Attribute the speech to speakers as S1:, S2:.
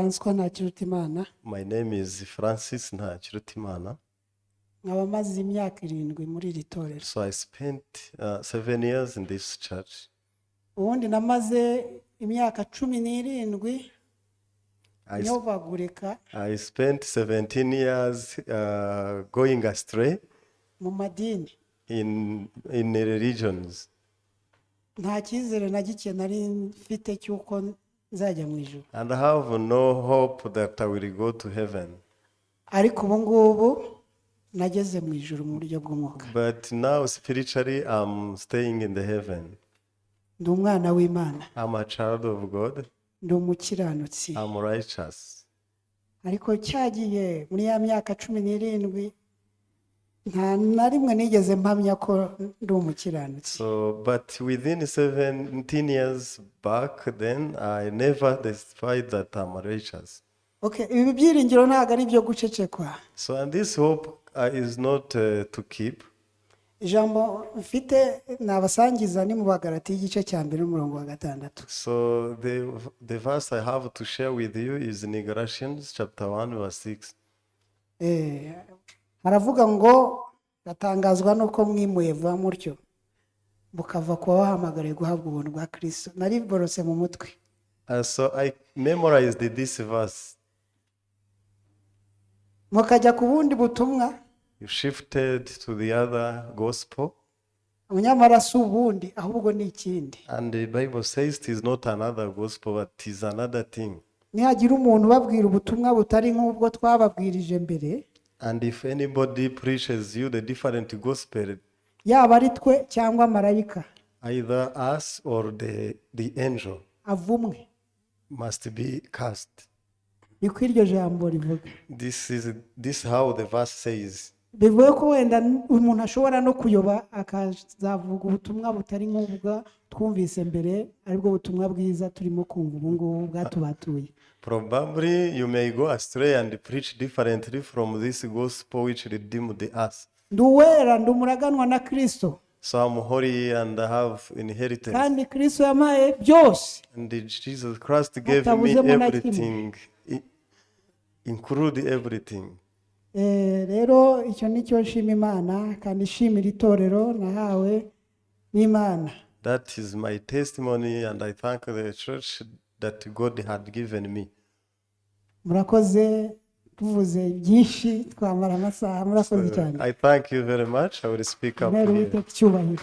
S1: François Ntakirutimana.
S2: My name is Francis Ntakirutimana.
S1: Nkaba maze imyaka 7 muri iri torero.
S2: So I spent 7 years in this church.
S1: Ubundi namaze imyaka 17 nyobagurika.
S2: I spent 17 years going astray
S1: mu madini.
S2: in religions.
S1: Nta cyizere na gike nari mfite cyuko nzajya mu ijuru.
S2: And I have no hope that I will go to heaven.
S1: Ariko ubu ngubu nageze mu ijuru mu buryo bw'umwuka.
S2: But now spiritually I'm staying in the heaven.
S1: Ndi umwana w'Imana.
S2: I'm a child of God.
S1: Ndi umukiranutsi.
S2: I'm righteous.
S1: Ariko cyagiye muri ya myaka 17 nta na rimwe nigeze mpamya ko ndi umukiranutsi.
S2: So but within 17 years back then I never testified that I'm righteous.
S1: Okay, ibi byiringiro ntago ari byo gucecekwa.
S2: So and this hope is not to keep.
S1: Ijambo mfite nabasangiza ni mu Bagalati igice cya 2 umurongo wa 6.
S2: So the verse I have to share with you is in Galatians chapter 1 verse 6.
S1: Haravuga ngo gatangazwa nuko mwimuye vuba mutyo bukava kwa wahamagare guhabwa ubuntu bwa Kristo. Nari borose mu mutwe.
S2: So I memorized this verse.
S1: Mukajya ku bundi butumwa.
S2: You shifted to the other gospel.
S1: Unyamara si ubundi ahubwo ni ikindi.
S2: And the Bible says it is not another gospel but it is another thing.
S1: Nihagira umuntu babwira ubutumwa butari nk'ubwo twababwirije mbere.
S2: And if anybody preaches you the different gospel,
S1: yaba ari twe cyangwa marayika,
S2: either us or the angel,
S1: avumwe,
S2: must be cast.
S1: Ni kwiryo jambo rivuga.
S2: This how the verse says.
S1: Bivuye ko wenda umuntu ashobora no kuyoba akazavuga ubutumwa butari nk'ubwo twumvise mbere, aribwo butumwa bwiza turimo kumva ubu ngubu bwatubatuye.
S2: Probably you may go astray and preach differently from this gospel which redeemed us.
S1: Nduwera ndumuraganwa na Kristo.
S2: So I'm holy and I have inheritance.
S1: Kandi Kristo yamaye byose.
S2: And Jesus Christ gave me everything, include everything.
S1: Rero icyo nicyo nshima Imana kandi nshimira itorero nahawe n'Imana.
S2: That is my testimony and I thank the church that God had given me.
S1: Murakoze tuvuze byinshi twamara amasaha. Murakoze cyane.
S2: I thank you very much. I will speak up here.
S1: Cyubahiro.